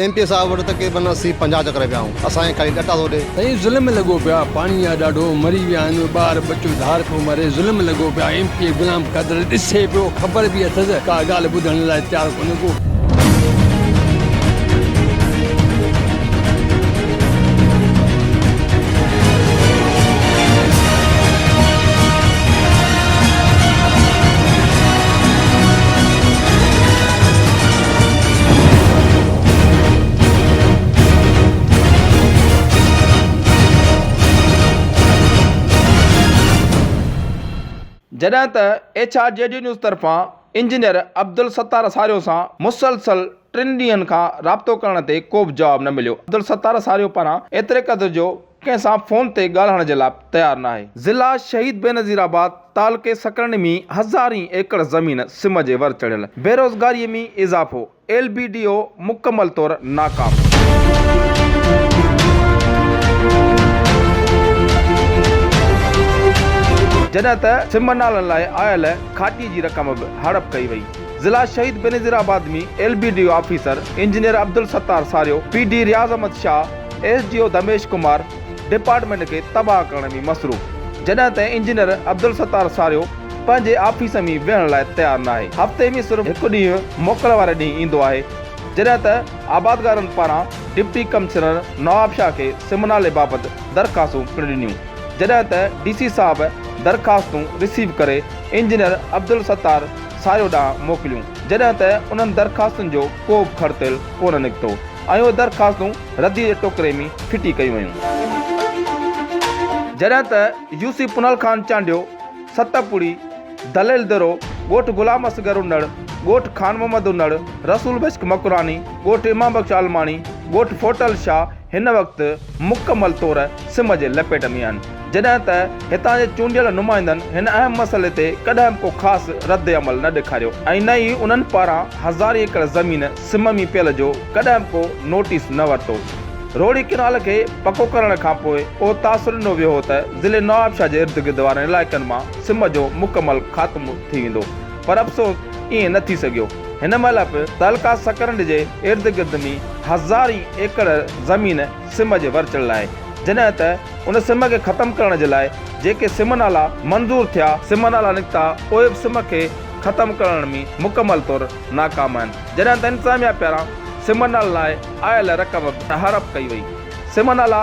MP साहब वटि तक माना 50 चकर पिया आहियूं असांखे खाली डटा थो ॾे साईं ज़ुल्म लॻो पिया पाणी आहे ॾाढो मरी विया आहिनि ॿार बचो धार पियो मरे ज़ुल्म लॻो पिया MP गुलाम क़दर ॾिसे पियो ख़बर बि अथसि का ॻाल्हि ॿुधण लाइ तयारु कोन्हे को जॾहिं त HRJD न्यूज़ तरफ़ां इंजीनियर अब्दुल सत्तार असारियो सां मुसलसल 3 ॾींहंनि खां राब्तो करण ते को बि जवाबु न मिलियो। अब्दुल सत्तार असारियो पारां एतिरे क़दुरु जो कंहिं सां फ़ोन ते ॻाल्हाइण जे लाइ तयारु न आहे। ज़िला शहीद बेनज़ीराबाद तालुके सकरणी में हज़ारी एकड़ ज़मीन सिम जे वर चढ़ियल बेरोज़गारीअ में इज़ाफ़ो LBDO मुकमल तौरु नाकाम। जॾहिं त सिम नालनि लाइ आयल खाटी जी रक़म बि हड़प कई वई। ज़िला शहीद बेनज़ीराबाद में LBDO officer engineer Abdul Sattar Sario PD Riaz Ahmed Shah SDO Damesh Kumar department खे तबाह करण में मसरूफ़। जॾहिं त इंजीनियर अब्दुल सत्तार सारियो पंहिंजे ऑफिस में वेहण लाइ तयारु न आहे। हफ़्ते में सिर्फ़ु हिकु ॾींहुं मोकल वारे ॾींहुं ईंदो आहे जॾहिं त आबादगारनि पारां डिप्टी कमिश्नर नवाब शाह खे सिम नाले बाबति दरख़्वास्तूं पिणु ॾिनियूं। जॾहिं त DC साहब दरख़्वास्तूं रिसीव करे इंजीनियर अब्दुल सत्तार सारियो ॾांहुं मोकिलियूं जॾहिं त उन्हनि दरख़्वास्तुनि जो को बि खर्तिल कोन निकितो ऐं उहे दरख़्वास्तूं रद्दी जे टोकरे में फिटी कयूं वयूं। जॾहिं त UC पुनल खान चांडियो सतपुड़ी दलेल दरो ॻोठु गुलाम असगर उनड़ ॻोठु खान मोहम्मद उनड़ रसूल बश्क मकुरानी ॻोठु इमाम बख्श आलमानी ॻोठु फोटल शाह हिन वक़्तु मुकमल तौरु सिम जे लपेट में आहिनि। जॾहिं त हितां जे चूंडियल नुमाइंदनि हिन अहम मसइले ते कॾहिं को ख़ासि रद्द अमल न ॾेखारियो ऐं न ई उन्हनि पारां हज़ारी एकड़ ज़मीन सिम में पियल जो कॾहिं को नोटिस न वरितो। रोड़ी किनाल खे पको करण खां पोइ उहो तासुर ॾिनो वियो हो त ज़िले नवाब शाह जे इर्द गिर्द वारनि इलाइक़नि मां सिम जो मुकमल ख़ात्मो थी वेंदो, पर अफ़सोस ईअं न थी सघियो। हिन महिल बि तालुका सकरंड जे इर्द गिर्द में हज़ारी एकड़ ज़मीन सिम जे वर चढ़ियल आहे। जॾहिं त उन सिम खे ख़तमु करण जे लाइ जेके सिम नाला मंज़ूर थिया सिम नाला निकिता उहे बि सिम खे ख़तमु करण में मुकमल तौरु नाकाम आहिनि। जॾहिं त इंतिज़ामिया पारां सिम नाला लाइ आयल रक़म हड़प कई वई। सिम नाला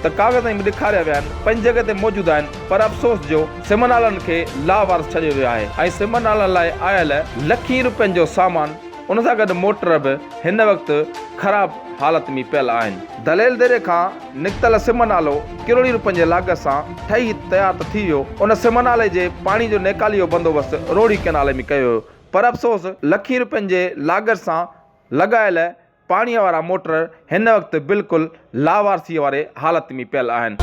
त कागज़नि में ॾेखारिया विया आहिनि, पंहिंजी जॻह ते मौजूदु आहिनि, पर अफ़सोस जो सिम नालनि खे लावारस छॾियो वियो आहे ऐं सिम नालनि लाइ आयल लखी रुपयनि जो सामान उन सां गॾु मोटर बि हिन वक़्तु ख़राबु हालत में पियल आहिनि। दलेल दरे खां निकितल सिम नालो किरोड़ी रुपयनि जे लाॻत सां ठही तयारु त थी वियो। उन सिम नाले जे पाणी जो नेकाली जो बंदोबस्तु रोड़ी केनाले में कयो वियो, पर अफ़सोस लखी रुपयनि जे लाॻत सां लॻायल पाणीअ वारा मोटर हिन वक़्तु बिल्कुलु लावारसीअ वारे हालत में पियल आहिनि।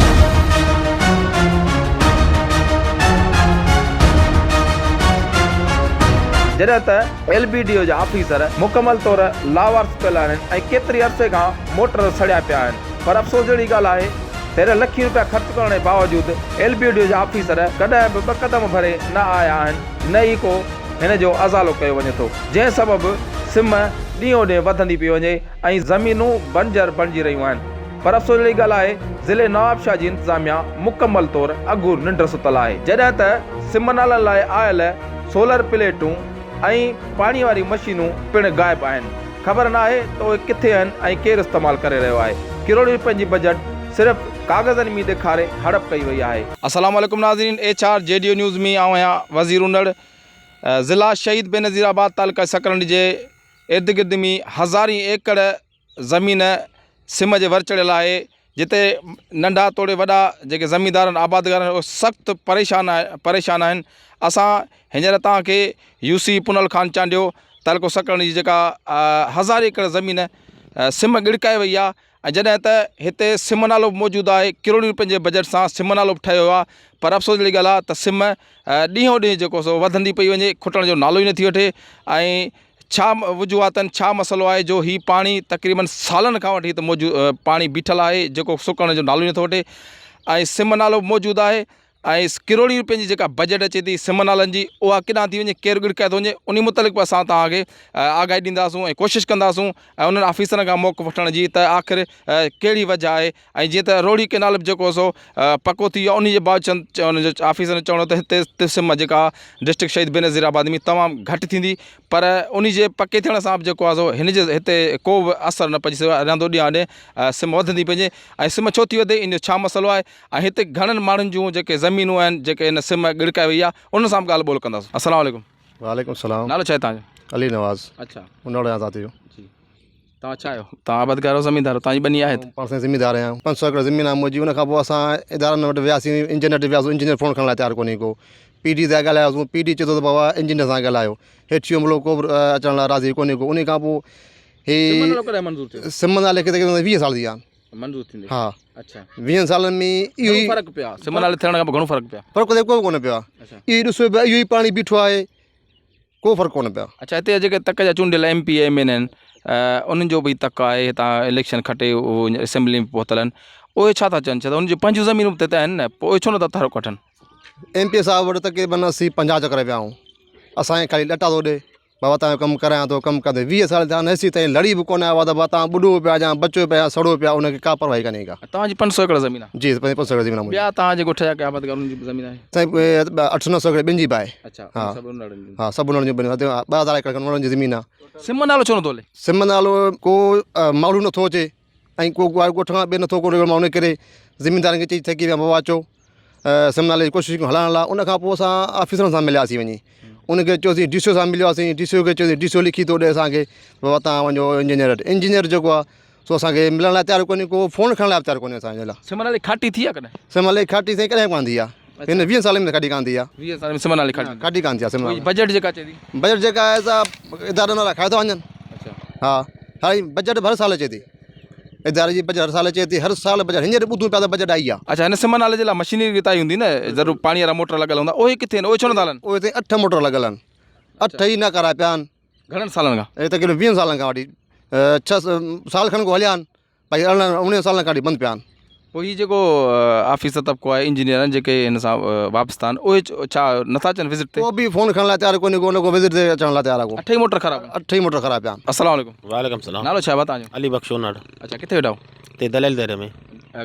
जॾहिं त LBDO जा ऑफिसर मुकमल तौरु लावारस पियल आहिनि ऐं केतिरी अरसे खां मोटर सड़िया पिया आहिनि, पर अफ़सोस जहिड़ी ॻाल्हि आहे तेरे लखी रुपया ख़र्च करण जे बावजूदु LBDO जा ऑफिसर कॾहिं बि 2 क़दम भरे न आया आहिनि, न ई को हिन जो अज़ालो कयो वञे थो, जंहिं सबबु सिम ॾींहों ॾींहुं वधंदी पई वञे ऐं ज़मीनूं बंजर बणिजी रहियूं आहिनि। पर अफ़सोस जहिड़ी ॻाल्हि आहे ज़िले नवाब शाह जी इंतिज़ामिया मुकमल तौरु अघु निंड सुतल आहे। जॾहिं त सिम नालनि लाइ आयल सोलर प्लेटूं ऐं पाणी वारी मशीनूं पिणु ग़ाइबु आहिनि। ख़बर न आहे त उहे किथे आहिनि ऐं केरु इस्तेमालु करे रहियो आहे। किरोड़ी रुपयनि जी बजट सिर्फ़ु कागज़नि में ॾेखारे हड़प कई वई आहे। अस्सलामु अलैकुम नाज़रीन, HRJD न्यूज़ में आऊं आहियां वज़ीर उनड़। ज़िला शहीद बेनज़ीराबाद तालुका सकरंड जे इर्द गिर्द में हज़ारी एकड़ ज़मीन सिम जे वर चढ़ियल आहे, जिते नंढा तोड़े वॾा जेके ज़मींदार आहिनि आबादगार आहिनि उहे सख़्तु परेशान आहिनि। असां हींअर तव्हांखे UC पुनल खान चांडियो तालुको सकरणी जी जेका हज़ार एकड़ ज़मीन सिम गिड़काए वई आहे ऐं जॾहिं त हिते सिम नालो बि मौजूदु आहे, किरोड़ी रुपयनि जे बजट सां सिम नालो बि ठहियो आहे, पर अफ़सोस जहिड़ी ॻाल्हि आहे त सिम ॾींहों ॾींहुं जेको सो वधंदी पई वञे, खुटण जो नालो ई नथी वठे। ऐं छा वजूहातनि छा मसइलो आहे जो ही पाणी तक़रीबन सालनि खां वठी त पाणी बीठल आहे जेको सुकण जो नालो ई नथो वठे ऐं सिम नालो बि मौजूदु आहे ऐं किरोड़ी रुपये जी जेका बजट अचे थी सिम नालनि जी उहा केॾांहुं थी वञे केरु गिड़काए थो वञे उन मुतलिक़ बि असां तव्हांखे आगाही ॾींदासूं ऐं कोशिशि कंदासूं ऐं उन्हनि ऑफिसरनि खां मोक वठण जी त आख़िर कहिड़ी वजह आहे ऐं जीअं त रोड़ी केनाल बि जेको सो पको थी वियो आहे उन जे बावजूदि उन जो ऑफिसर चवणो त हिते सिम जेका डिस्ट्रिक्ट शहीद बेनज़ीराबाद में तमामु घटि थींदी पर उन जे पके थियण सां बि जेको आहे सो हिन जे हिते को बि असरु न पइजी सघे रहंदो ॾींहुं ॾे सिम वधंदी पंहिंजे ऐं सिम छो थी वधे इन जो छा मसइलो आहे ऐं हिते घणनि माण्हुनि जूं जेके ज़मीनूं आहिनि जेके हिन सिम गिड़काए वई आहे उन सां बि ॻाल्हि ॿोल कंदासीं। अस्सलाम वालेकुम। वालेकुम सलाम। नालो छा आहे तव्हांजो? अली नवाज़। अच्छा उन्नड़ जा साथी हो। जी तव्हां छा आहियो? तव्हां आबादगार हो ज़मीनदार हो? तव्हांजी बनी आहे? पाण सां ज़मीनदार आहियां। 500 एकड़ ज़मीन आहे मुंहिंजी। उन खां पोइ असां इदारनि वटि वियासीं इंजीनियर वटि वियासीं इंजीनियर फ़ोन खणण लाइ तयारु कोन्हे को PD सां ॻाल्हायोसीं PD चए थो त बाबा इंजीनियर सां ॻाल्हायो हेठि मिलो को बि अचण लाइ राज़ी कोन्हे को उन खां पोइ हे सिम नाले खे 20 साल थी विया मंज़ूर थींदी। हा अच्छा 20 सालनि में इहो ई फ़र्क़ु पियो आहे सिम नाले थियण खां पोइ घणो फ़र्क़ु पियो? फ़र्क़ु त को कोन पियो आहे। इहो ई ॾिसो पिया इहो ई पाणी बीठो आहे को फ़र्क़ु कोन पियो। अच्छा हिते जेके तक जा चूंडियल MP MN आहिनि उन्हनि जो बि तक आहे हितां इलेक्शन खटे उहो असेंबली में पहुतल आहिनि उहे छा था चवनि छा त उनजी पंहिंजूं ज़मीनूं त आहिनि न पोइ छो नथा तहरुक वठनि? MP साहिब वटि तक़रीबन 80-50 चकर विया आहियूं असांखे ख़ाली लटा थो ॾे बाबा तव्हांजो कमु करायां थो कमु कंदे 20 साल थिया नसी ताईं लड़ी बि कोन आयो आहे त बाबा तव्हां ॿुॾो पिया या बचो पिया सड़ो पिया उनखे का परवाही कान्हे का। तव्हांजी 500 एकड़ ज़मीन आहे? जी 500 एकड़ ज़मीन आहे। ॿिया तव्हांजे ॻोठ जा कया आबादगार जी ज़मीन आहे? साईं 800-900 एकड़ ॿिनि जी बि आहे। अच्छा हा हा सभु उन्हनि जी 2000 एकड़ उन्हनि जी ज़मीन आहे। सिम नालो छो नथो हले? सिम नालो को माण्हू नथो अचे ऐं को ॻोठ खां ॿिए नथो को माण्हू करे ज़मीनदारनि खे चई थकी विया बाबा अचो सिम नाले जी कोशिशि कयूं हलाइण लाइ। उन खां पोइ असां ऑफिसरनि सां मिलियासीं वञी उनखे चयोसीं DCO सां मिलियोसीं DCO खे चयोसीं DCO लिखी थो ॾे असांखे बाबा तव्हां वञो इंजीनियर वटि। इंजीनियर जेको आहे सो असांखे मिलण लाइ तयारु कोन्हे को फ़ोन खणण लाइ बि तयारु कोन्हे असांजे लाइ। सिम नाले खाटी थी आहे कॾहिं? सिम नाले खाटी साईं कॾहिं कोन थी आहे हिन 20 साल में खाटी कान थी आहे। 20 साल में सिम नाले खाटी कान थी आहे। सिम बजट जेका अचे थी बजट जेका आहे सा इदारनि वारा खाए था वञनि। अच्छा हा हाणे बजट हर साल अचे थी इदारे जी बजट हर साल अचे थी हर साल बजट हींअर ॿुधूं पिया त बजट आई आहे। अच्छा हिन सिम नाले जे लाइ मशीनरी ताई हूंदी न ज़रूरु पाणी वारा मोटर लॻल हूंदा उहे किथे आहिनि उहे छो नथा हलनि? उहे हिते 8 मोटर लॻल आहिनि 8 ई न कराए पिया आहिनि। घणनि सालनि खां? हे तक़रीबन 20 सालनि खां वठी 6 साल खनि को हलिया आहिनि भई 19 सालनि खां वठी बंदि पिया आहिनि। पोइ हीउ जेको ऑफिसर तबिको आहे इंजीनियर आहिनि जेके हिन सां वापसि था आहिनि उहे छा नथा अचनि विज़िट ते? को बि फ़ोन खणण लाइ तयारु कोन्हे को न को विज़िट ते अचण लाइ तयारु आहे को। 8 ई मोटर ख़राबु? 8 ई मोटर ख़राबु पिया आहिनि। अस्सलाम वालेकुम। वालेकुम सलाम। नालो छा आहे तव्हांजो? अली बख्श उन्नड़। अच्छा किथे वेठा आहियो? ते दलेल दरे में।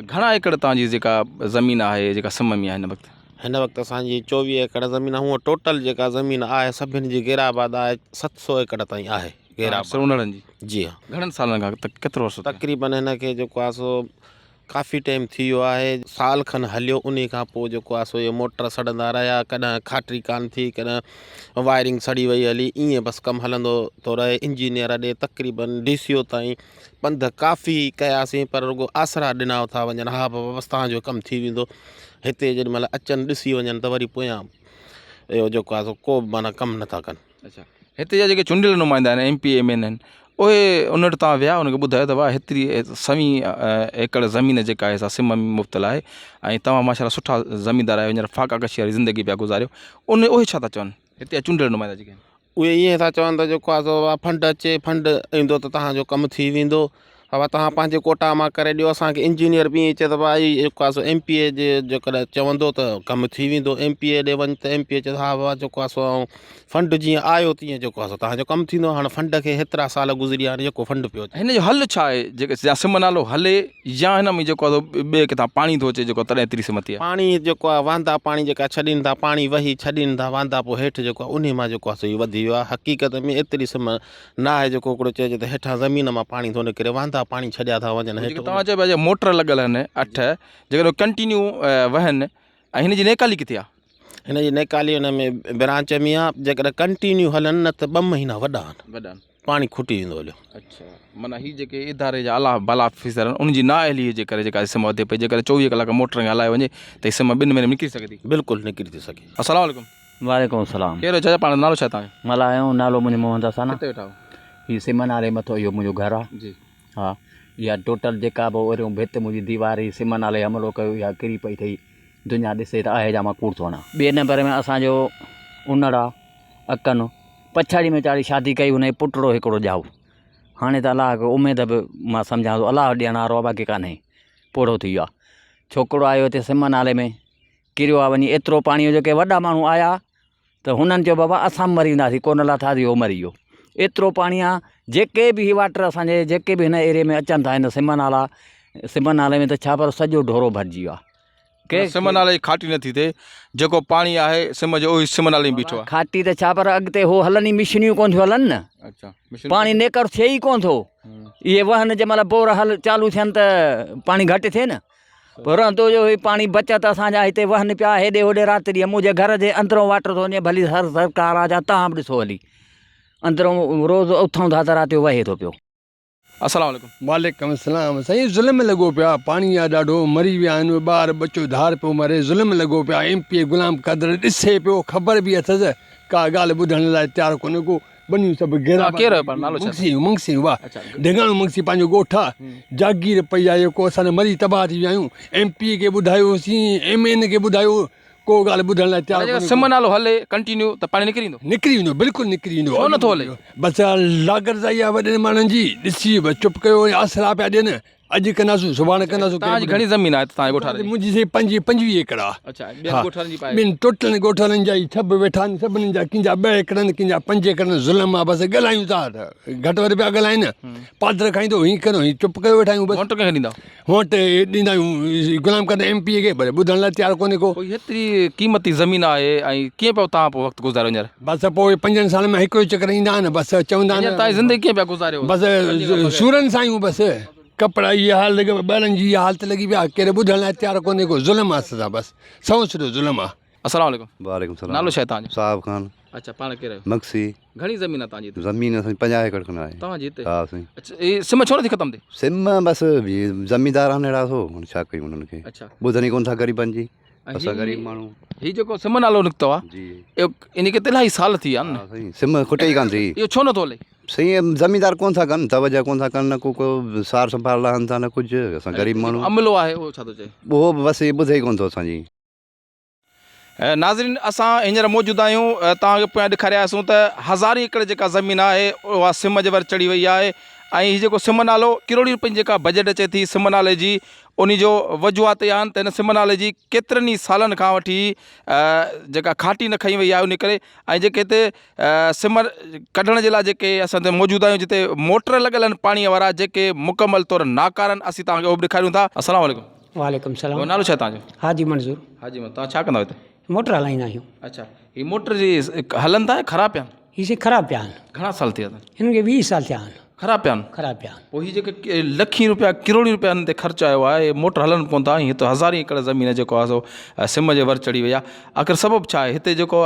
घणा एकड़ तव्हांजी जेका ज़मीन आहे जेका सिम में आहे हिन वक़्तु? हिन वक़्तु असांजी 24 एकड़ ज़मीन आहे। हूअं टोटल जेका ज़मीन आहे सभिनी जी गेराबाद आहे 700 एकड़ ताईं आहे गेराबाद उन्नड़नि जी। जी हा। घणनि सालनि खां केतिरो अर्सो? तक़रीबन हिनखे जेको आहे सो काफ़ी टाइम थी वियो आहे साल खनि हलियो उन खां पोइ जेको आहे सो इहे मोटर सड़ंदा रहिया कॾहिं खाटरी कान थी कॾहिं वायरिंग सड़ी वई हली ईअं बसि कमु हलंदो थो रहे। इंजीनियर ॾे तक़रीबन DCO ताईं पंध काफ़ी कयासीं पर रुॻो आसरा ॾिना था वञनि हा बाबा बसि तव्हांजो कमु थी वेंदो। हिते जेॾीमहिल अचनि ॾिसी वञनि त वरी पोयां इहो जेको आहे सो को बि माना कमु नथा कनि। अच्छा हिते जा जेके चूंडियल नुमाइंदा आहिनि MP MN आहिनि उहे उन वटि तव्हां विया उनखे ॿुधायो त भाउ हेतिरी 100 एकड़ ज़मीन जेका आहे सा सिम में मुफ़्तल आहे ऐं तव्हां माशाल्लाह सुठा ज़मीनदार आहियो हींअर फ़ाक़ा कशी वारी ज़िंदगी पिया गुज़ारियो उहे छा था चवनि हिते चूंडियल नुमाइंदा जेके आहिनि? उहे ईअं था चवनि त जेको आहे सो फंड अचे फंड ईंदो त तव्हांजो कमु थी वेंदो बाबा तव्हां पंहिंजे कोटा मां करे ॾियो असांखे। इंजीनियर बि ईअं चए त भाई जेको आहे सो MPA जे जेकॾहिं चवंदो त कमु थी वेंदो। MPA ॾे वञ त MPA चए हा बाबा जेको आहे सो फंड जीअं आयो तीअं जेको आहे सो तव्हांजो कमु थींदो। हाणे फंड खे हेतिरा साल गुज़री विया जेको फंड पियो अचे। हिन जो हल छा आहे जेके या सिम नालो हले या हिन में जेको आहे ॿिए किथां पाणी थो अचे जेको तॾहिं एतिरी सिम थी आहे? पाणी जेको आहे वांदा पाणी जेका छॾीनि था पाणी वही छॾीनि था वांदा पोइ हेठि जेको आहे उन मां जेको आहे सो इहो वधी वियो आहे। हक़ीक़त में एतिरी सिम न आहे जेको हिकिड़ो चइजे त हेठां ज़मीन मां पाणी थो निकिरे वांदा पाणी छॾिया था वञनि। तव्हां चयो पिया मोटर लॻल आहिनि 8 जेकॾहिं कंटिन्यू वहनि ऐं हिन जी नेकाली किथे आहे? हिन जी नेकाली हुन में ब्रांच में आहे जेकॾहिं कंटिन्यू हलनि न त 2 महीना वॾा आहिनि पाणी खुटी वेंदो हलियो। अच्छा माना हीअ जेके इदारे जा आला बाला ऑफिसर आहिनि उनजी नाअहलीअ जे करे जेका सिम वधे पई जेकॾहिं 24 कलाक मोटर खे हलाए वञे त सिम 2 महीने में निकिरी सघे थी? बिल्कुलु निकिरी थी सघे। अस्सलाम वालेकुम। वालेकुम सलाम। कहिड़ो छा पाण नालो छा तव्हांजो? मला आहियो नालो मुंहिंजो मोहम्मद हसन। किथे वेठा आहियो? हीअ सिम नाले मथां इहो मुंहिंजो घरु आहे। जी हा इहा टोटल जेका बि ओरियूं भित मुंहिंजी दीवार ई सिम नाले हमिलो कयो या किरी पई अथई दुनिया ॾिसे त आहे जा मां कूड़ थो वञा। 2 नंबर में असांजो उन्नड़ आहे अकन पछाड़ी में चाढ़ी शादी कई हुनजो पुटड़ो हिकिड़ो ॼाओ हाणे त अलाह उमेद बि मां सम्झां थो अलाह ॾियण वारो आहे बाक़ी कान्हे पोड़ो थी वियो आहे। छोकिरो आयो हिते सिम नाले में किरियो आहे वञी एतिरो पाणी जेके वॾा माण्हू आया त हुननि चयो बाबा असां मरींदासीं कोन लाथासीं उहो मरी वियो। एतिरो पाणी आहे जेके बि वाटर असांजे जेके बि हिन एरिए में अचनि था हिन सिमन नाले में त छा पर सॼो ढोरो भरिजी वियो आहे। के सिम नाले जी खाटी नथी थिए, जेको पाणी आहे सिम जो उहो सिम नाले में बीठो आहे। खाटी त छा पर अॻिते हो हलनि ई मिशनियूं कोन थियूं हलनि न, अच्छा, पाणी नेकर थिए ई कोन थो। इहे वहन जंहिं महिल बोर चालू थियनि त पाणी घटि थिए न, पर रहंदो जो पाणी बचत असांजा हिते वहन पिया हेॾे होॾे राति ॾींहुं। मुंहिंजे घर जे अंदरों वाटर थो वञे, भली सरकार आहे जा तव्हां बि ॾिसो हली अंदरों रोज़ु उथूं था त राति जो वहे थो पियो। अस्सलाम वालेकुम। वालेकुम सलाम। साईं ज़ुल्म लॻो पियो आहे, पाणी आहे ॾाढो, मरी विया आहिनि ॿार बचो धार पियो मरे, ज़ुल्म लॻो पियो आहे। MP गुलाम क़दर ॾिसे पियो, ख़बर बि अथसि, का ॻाल्हि ॿुधण लाइ तयारु कोन्हे को। बनियूं सभु घेरा मंगसी वाह ढिगाणो मंगसी पंहिंजो ॻोठु आहे, जागीर पई आहे जेको असां मरी तबाह थी विया आहियूं। MP खे ॿुधायोसीं, MN खे ॿुधायो, को ॻाल्हि ॿुधण लाइ तयारु। सिम नालो हले कंटिन्यू त पाणी निकिरी वेंदो, निकिरी वेंदो, बिल्कुलु निकिरी वेंदो। छो नथो हले? बसि लागरज़ाई आहे वॾनि माण्हुनि जी, ॾिसी बसि चुप कयो, आसरा पिया ॾियनि, अॼु कंदासीं सुभाणे कंदासीं। तव्हांजी घणी ज़मीन आहे तव्हांजे ॻोठा जी? मुंहिंजी 25 एकड़ आहे। अच्छा, ॿियनि ॻोठनि जी पाए? ॿिनि टोटलनि ॻोठनि जा ई सभु वेठा आहिनि, सभिनी जा कंहिंजा 2 एकड़नि, कंहिंजा 5 एकड़नि। ज़ुल्म आहे, बसि ॻाल्हायूं था त घटि वधि पिया ॻाल्हाइनि। पादर खाईंदो हीअं करो, हीअं चुप कयो वेठा आहियूं। बसि वोट कंहिंखे ॾींदा? वोट ॾींदा आहियूं गुलाम क़दर MP खे, पर ॿुधण लाइ तयारु कोन्हे को। कोई हेतिरी क़ीमती ज़मीन आहे ऐं कीअं पियो तव्हां पोइ वक़्तु गुज़ारियो हींअर? बसि पोइ 5 सालनि में हिकिड़ो चकर ईंदा आहिनि, बसि चवंदा आहिनि तव्हांजी ज़िंदगी कीअं पिया गुज़ारियो? बसि सूरनि सां आहियूं, बसि कपिड़ा इहा हाल लॻी, ॿारनि जी इहा हालत लॻी पिया, केरु ॿुधण लाइ तयारु कोन्हे को। ज़ुल्म आहे असां, बसि सौ सिधो ज़ुल्म आहे। अस्सलाम वालेकुम। वालेकुम सलाम। नालो छा आहे तव्हांजो? साहब खान। अच्छा, पाण केरु आहियो? मक्सी। घणी ज़मीन आहे तव्हांजी हिते? ज़मीन असांजी 50 एकड़ खनि आहे तव्हांजी हिते? हा साईं। अच्छा, इहे सिम छो नथी ख़तमु थिए? सिम बसि ज़मींदार आहिनि अहिड़ा थो, छा कयूं उन्हनि खे। अच्छा, ॿुधनि ई कोन था ग़रीबनि जी, असां ग़रीब माण्हू। हीउ जेको सिम नालो निकितो आहे जी, इन खे त इलाही साल थी विया आहिनि हा साईं, सिम खुटे ई कान थी। इहो छो नथो हले? साईं ज़मींदार कोन था कनि, तवजह कोन था कनि, न को सार संभाल रहनि था, न कुझु। असां ग़रीब माण्हू। अमलो आहे उहो छा थो चए? उहो बसि ॿुधे ई कोन थो असांजी। नाज़रीन, असां हींअर मौजूदु आहियूं, तव्हांखे पोयां ॾेखारियासीं त 1000 एकड़ जेका ज़मीन आहे उहा सिम जे वर चढ़ी वई आहे। ऐं हीउ जेको सिम नालो किरोड़ी रुपयनि जेका बजट अचे थी सिम नाले जी, उन जो वजूहात इहा आहिनि त हिन सिम नाले जी केतिरनि ई सालनि खां वठी जेका खाटी न खई वई आहे। उन करे ऐं जेके हिते सिम कढण जे लाइ जेके असां हिते मौजूदु आहियूं, जिते मोटर लॻल आहिनि पाणीअ वारा, जेके मुकमल तौरु नाकार आहिनि, असीं तव्हांखे उहो बि ॾेखारियूं था। अस्सलाम वालेकुम। वालेकुम सलाम। नालो छा आहे तव्हांजो? हाजी मंज़ूर। हाजी मंज़ूर। तव्हां छा कंदा हिते? मोटर हलाईंदा आहियूं। अच्छा, हीअ मोटर जी हलनि था ख़राबु पिया आहिनि? हीअ ख़राबु पिया आहिनि। घणा साल थी विया अथनि? हिन खे 20 साल थिया आहिनि। ख़राबु पिया आहिनि? ख़राबु पिया आहिनि। पोइ हीअ जेके लखी रुपया किरोड़ी रुपया हिन ते ख़र्चु आयो आहे, मोटर हलनि कोन था, हीअं त 1000 एकड़ ज़मीन जेको आहे सो सिम जे वर चढ़ी वई आहे। आख़िर सबबु छा आहे? हिते जेको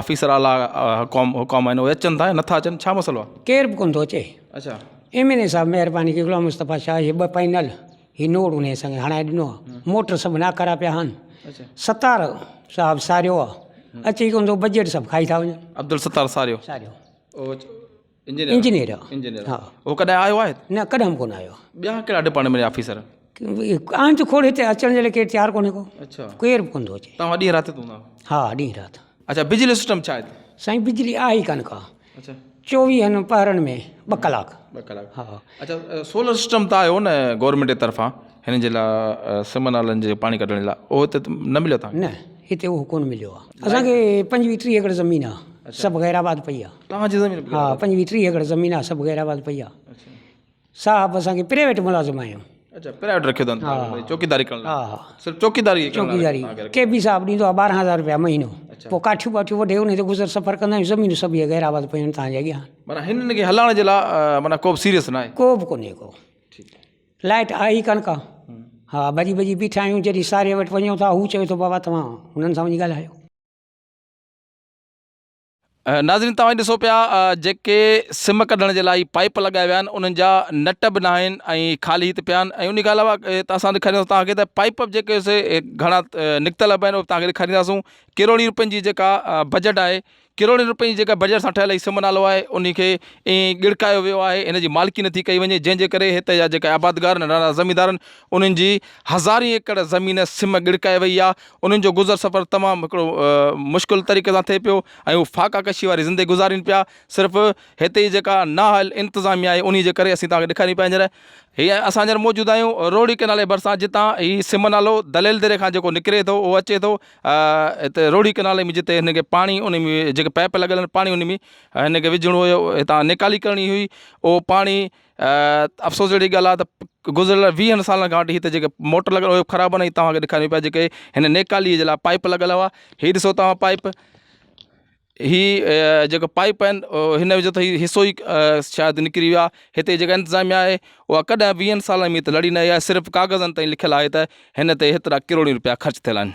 ऑफिसर आला हुकाम आहिनि उहे अचनि था, नथा अचनि, छा मसइलो आहे? केरु बि कोन थो अचे। अच्छा, MN साहब महिरबानी की गुलाम मुस्तफ़ा शाह, हीअ 2 पैनल, हीअ नोड़ उन संगे हणाए ॾिनो आहे। मोटर सभु नाकारा पिया आहिनि। अच्छा, सतार साहब सारियो आहे, अचे ई कोन थो, बजट सभु खाई था वञनि। अब्दुल सत्तार सारियो इंजीनियर हा, उहो कॾहिं आयो आहे? न, कॾहिं कोन आयो। ॿिया कहिड़ा डिपार्टमेंट ऑफिसर आहिनि त खोड़, हिते अचण जे लाइ केरु तयारु कोन्हे को। अच्छा, केरु बि कोन थो अचे। तव्हां ॾींहुं राति हूंदा? हा, ॾींहुं राति। अच्छा, बिजली सिस्टम छा आहे? साईं बिजली आहे ई कान का। अच्छा, 24 पहरनि में 2 कलाक। 2 कलाक। हा। अच्छा, सोलर सिस्टम त आयो न गवर्नमेंट जे तरफ़ां हिन जे लाइ सिम नालनि जे पाणी कढण लाइ, उहो हिते न मिलियो तव्हां? न, हिते उहो कोन मिलियो आहे। असांखे 25-30 एकड़ ज़मीन आहे, सभु गैराबाद पई आहे। तव्हांजी ज़मीन? हा, 25-30 एकड़ ज़मीन आहे, सभु गैराबाद पई आहे। साहब असांखे प्राइवेट मुलाज़िम आहियूं। अच्छा, प्राइवेट रखियो अथनि चौकीदारी करण लाइ? हा, सिर्फ़ु चौकीदारी? चौकीदारी के बि साहब ॾींदो आहे 12000 रुपया महीनो। पोइ काठियूं वाठियूं वठे, उन ते गुज़र सफ़र कंदा आहियूं। ज़मीन सभु इहे गैराबाद पयूं आहिनि तव्हांजे अॻियां। माना हिननि खे हलाइण जे लाइ माना को बि सीरियस न आहे? को बि कोन्हे को। लाइट आहे ई कान का। हा, भॼी बीठा आहियूं। जॾहिं सारे वटि वञूं था, हू चवे थो बाबा तव्हां हुननि सां वञी ॻाल्हायो। नाज़रीन, तव्हां ॾिसो पिया जेके सिम कढण जे लाइ पाइप लॻाया विया आहिनि, उन्हनि जा नट बि न आहिनि ऐं ख़ाली हिते पिया आहिनि। ऐं उन खां अलावा असां ॾेखारींदासीं तव्हांखे त पाइप जेके घणा निकितल पिया आहिनि, उहे तव्हांखे ॾेखारींदासीं। किरोड़ी रुपयनि जी जेका बजट आहे, किरोड़ी रुपयनि जी जेका बजट सां ठहियल सिम नालो आहे, उन खे ईअं गिड़कायो वियो आहे। इन जी मालिकी नथी कई वञे, जंहिंजे करे हिते जा जेका आबादगार नंढा ज़मींदार आहिनि, उन्हनि जी 1000 एकड़ ज़मीन सिम गिड़काए वई आहे। उन्हनि जो गुज़र सफ़र तमामु हिकिड़ो मुश्किल तरीक़े सां थिए पियो ऐं उहे फाका कशी वारी ज़िंदगी गुज़ारीनि पिया। सिर्फ़ु हिते जी जेका नाअहल इंतिज़ामिया आहे, उन जे करे असीं तव्हांखे ॾेखारियूं पिया। हींअर हीअ असां हींअर मौजूदु आहियूं रोहिड़ी कैनाल जे भरिसां जितां हीउ सिम नालो दलेल दरे खां जेको निकिरे थो उहो अचे थो हिते रोहिड़ी कैनाल में जिते हिनखे पाणी उन में जेके पाइप लॻल आहिनि पाणी उन में हिनखे विझणो हुयो हितां निकाली करणी हुई उहो पाणी अफ़सोस जहिड़ी ॻाल्हि आहे त गुज़िरियल 20 सालनि खां वठी हिते जेके मोटर लॻल हुयो ख़राबु आहिनि तव्हांखे ॾेखारियूं पिया जेके हिन नेकालीअ जे लाइ पाइप लॻल हुआ हीउ ॾिसो तव्हां पाइप ही जेको पाइप आहिनि हिन विझो त हीउ हिसो ई शायदि निकिरी वियो आहे हिते जेका इंतिज़ामिया आहे उहा कॾहिं 20 सालनि में त लड़ी न आई आहे सिर्फ़ु कागज़नि ताईं लिखियलु आहे त हिन ते हेतिरा किरोड़ियूं रुपया ख़र्चु थियल आहिनि